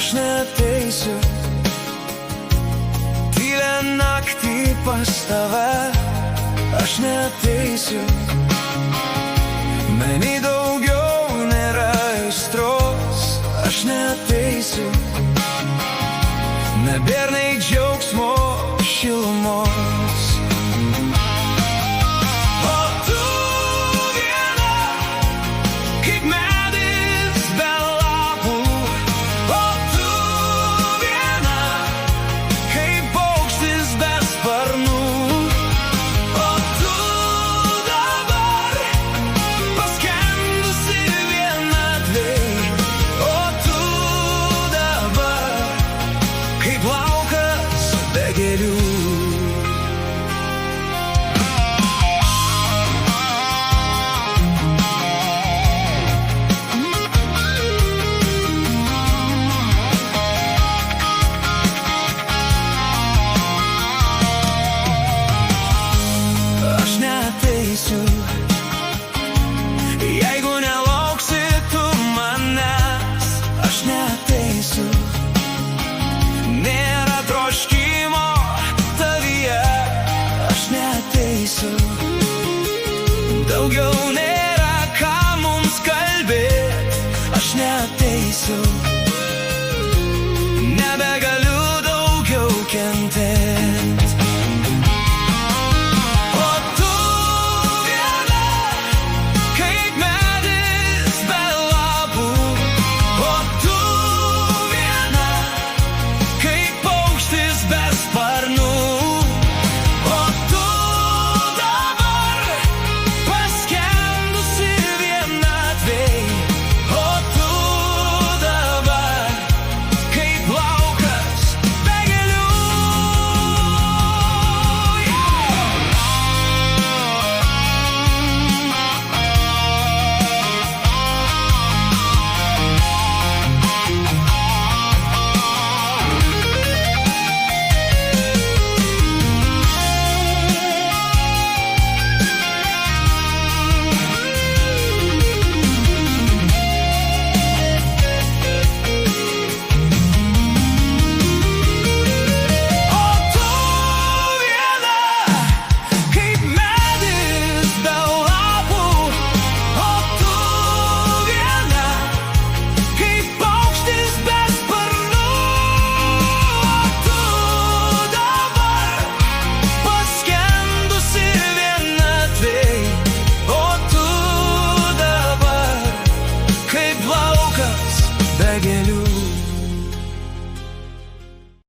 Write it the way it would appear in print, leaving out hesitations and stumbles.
aš neateisiu tylią naktį pas tave, aš neateisiu. Many daugiau nėra aistros, aš neateisiu. Nebėr nei džiaugsmo šilumos. O tu viena, kaip medis be lapų. O tu viena, kaip paukštis be sparnų. O tu dabar paskendusi vienatvėj. O tu dabar kaip laukas be gėlių. Aš neateisiu, jeigu nelauksi tu manęs. Aš neateisiu, nėra troškimo tavyje. Aš neateisiu, daugiau nėra ką mums kalbėt. Aš neateisiu.